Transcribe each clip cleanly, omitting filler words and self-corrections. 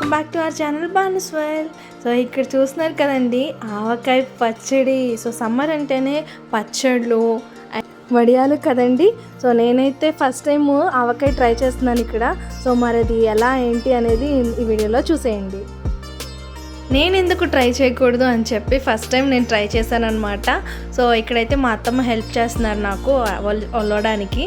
Welcome back to our channel Bhanu's world. So ఇక్కడ చూస్తున్నారు కదండి ఆవకాయ పచ్చడి. సో సమ్మర్ అంటేనే పచ్చళ్ళు వడియాలు కదండి. సో నేనైతే ఫస్ట్ టైం ఆవకాయ ట్రై చేస్తున్నాను ఇక్కడ. సో మరి అది ఎలా ఏంటి అనేది ఈ వీడియోలో చూసేయండి. నేను ఎందుకు ట్రై చేయకూడదు అని చెప్పి ఫస్ట్ టైం నేను ట్రై చేశాను అనమాట. సో ఇక్కడైతే మా అత్తమ్మ హెల్ప్ చేస్తున్నారు నాకు వల్లడానికి.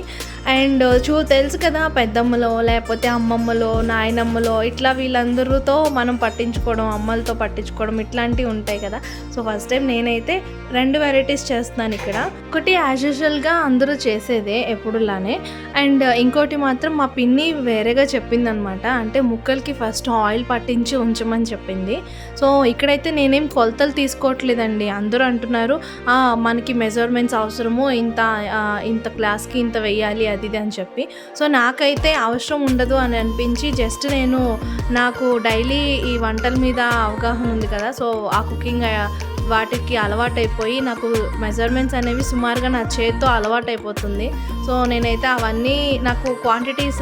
అండ్ తెలుసు కదా, పెద్దమ్మలో లేకపోతే అమ్మమ్మలో నాయనమ్మలో ఇట్లా వీళ్ళందరితో మనం పట్టించుకోవడం, అమ్మలతో పట్టించుకోవడం ఇట్లాంటివి ఉంటాయి కదా. సో ఫస్ట్ టైం నేనైతే 2 వెరైటీస్ చేస్తున్నాను ఇక్కడ. ఒకటి యాజ్ యూజువల్గా అందరూ చేసేదే ఎప్పుడులానే, అండ్ ఇంకోటి మాత్రం మా పిన్ని వేరేగా చెప్పిందనమాట. అంటే ముక్కలకి ఫస్ట్ ఆయిల్ పట్టించి ఉంచమని చెప్పింది. సో ఇక్కడైతే నేనేం కొలతలు తీసుకోవట్లేదండి. అందరూ అంటున్నారు మనకి మెజర్మెంట్స్ అవసరము, ఇంత గ్లాస్కి ఇంత వేయాలి అది ఇది అని చెప్పి. సో నాకైతే అవసరం ఉండదు అని అనిపించి జస్ట్ నాకు డైలీ ఈ వంటల మీద అవగాహన ఉంది కదా. సో ఆ కుకింగ్ వాటికి అలవాటైపోయి నాకు మెజర్మెంట్స్ అనేవి సుమారుగా నా చేతితో అలవాటైపోతుంది. సో నేనైతే అవన్నీ నాకు క్వాంటిటీస్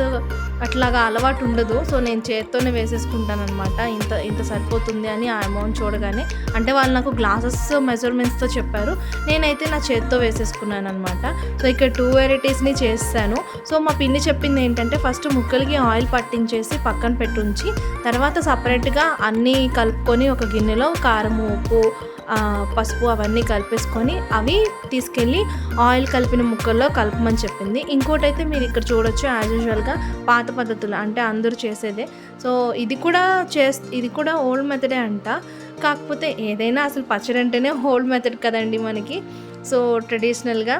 అట్లాగా అలవాటు ఉండదు. సో నేను చేత్తోనే వేసేసుకుంటాను అనమాట. ఇంత సరిపోతుంది అని ఆ అమౌంట్ చూడగానే. అంటే వాళ్ళు నాకు గ్లాసెస్ మెజర్మెంట్స్తో చెప్పారు, నేనైతే నా చేత్తో వేసేసుకున్నాను అనమాట. సో ఇక్కడ 2 వెరైటీస్ని చేస్తాను. సో మా పిన్ని చెప్పింది ఏంటంటే ఫస్ట్ ముక్కలకి ఆయిల్ పట్టించేసి పక్కన పెట్టుంచి తర్వాత సపరేట్గా అన్నీ కలుపుకొని ఒక గిన్నెలో కారం, ఉప్పు, పసుపు అవన్నీ కలిపేసుకొని అవి తీసుకెళ్ళి ఆయిల్ కలిపిన ముక్కల్లో కలపమని చెప్పింది. ఇంకోటైతే మీరు ఇక్కడ చూడొచ్చు యాజ్ యూజువల్గా పాత పద్ధతులు, అంటే అందరూ చేసేదే. సో ఇది కూడా ఓల్డ్ మెథడే అంట. కాకపోతే ఏదైనా అసలు పచ్చడి అంటేనే ఓల్డ్ మెథడ్ కదండి మనకి. సో ట్రెడిషనల్గా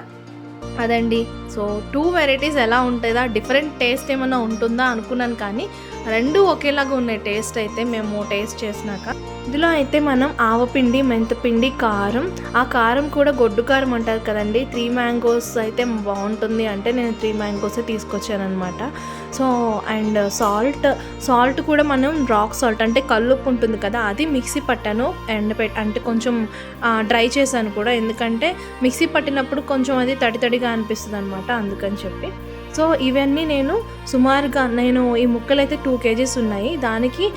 అదండి. సో 2 వెరైటీస్ ఎలా ఉంటుందా, డిఫరెంట్ టేస్ట్ ఏమైనా ఉంటుందా అనుకున్నాను, కానీ 2 ఒకేలాగా ఉన్నాయి టేస్ట్ అయితే మేము టేస్ట్ చేసినాక. ఇందులో అయితే మనం ఆవపిండి, మెంతపిండి, కారం, ఆ కారం కూడా గొడ్డు కారం అంటారు కదండి. 3 మ్యాంగోస్ అయితే బాగుంటుంది అంటే నేను 3 మ్యాంగోసే తీసుకొచ్చాను అనమాట. సో అండ్ సాల్ట్ కూడా మనం రాక్ సాల్ట్ అంటే కల్లుప్పు ఉంటుంది కదా, అది మిక్సీ పట్టాను అంటే కొంచెం డ్రై చేశాను కూడా, ఎందుకంటే మిక్సీ పట్టినప్పుడు కొంచెం అది తడిగా అనిపిస్తుంది అనమాట, అందుకని చెప్పి. సో ఇవన్నీ సుమారుగా ఈ ముక్కలు అయితే 2 kgs ఉన్నాయి. దానికి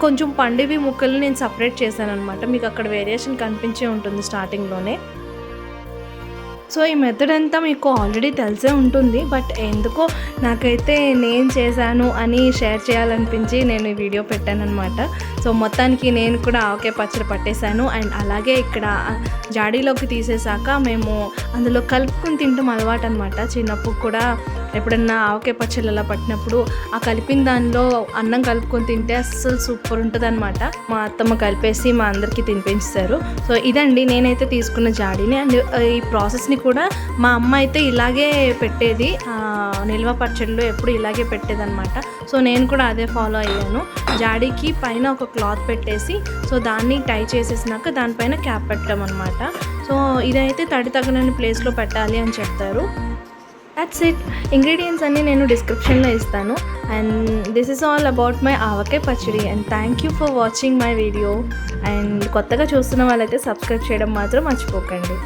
కొంచెం పండివి ముక్కలు నేను సపరేట్ చేశాను అనమాట. మీకు అక్కడ వేరియేషన్ కనిపించే ఉంటుంది స్టార్టింగ్లోనే. సో ఈ మెథడ్ అంతా మీకు ఆల్రెడీ తెలిసే ఉంటుంది, బట్ ఎందుకో నాకైతే నేను చేశాను అని షేర్ చేయాలనిపించి నేను ఈ వీడియో పెట్టాను అనమాట. సో మొత్తానికి నేను కూడా ఆవకాయ పచ్చడి పట్టేశాను. అండ్ అలాగే ఇక్కడ జాడీలోకి తీసేసాక మేము అందులో కలుపుకుని తింటాం అలవాటు అనమాట. చిన్నప్పుడు కూడా ఎప్పుడన్నా ఆవకాయ పచ్చళ్ళు అలా పట్టినప్పుడు ఆ కలిపిన దానిలో అన్నం కలుపుకొని తింటే అస్సలు సూపర్ ఉంటుంది అనమాట. మా అత్తమ్మ కలిపేసి మా అందరికీ తినిపించారు. సో ఇదండి నేనైతే తీసుకున్న జాడీని. అండ్ ఈ ప్రాసెస్ని కూడా మా అమ్మ అయితే ఇలాగే పెట్టేది, నిల్వ పచ్చళ్ళు ఎప్పుడు ఇలాగే పెట్టేదన్నమాట. సో నేను కూడా అదే ఫాలో అయ్యాను. జాడీకి పైన ఒక క్లాత్ పెట్టేసి సో దాన్ని టై చేసేసినాక దానిపైన క్యాప్ పెట్టడం అనమాట. సో ఇదైతే తడి తగనని ప్లేస్లో పెట్టాలి అని చెప్తారు. That's it. ఇంగ్రీడియంట్స్ అన్నీ నేను డిస్క్రిప్షన్లో ఇస్తాను. And this is all about my avakaya pachadi. And thank you for watching my video. And కొత్తగా చూస్తున్న వాళ్ళైతే సబ్స్క్రైబ్ చేయడం మాత్రం మర్చిపోకండి.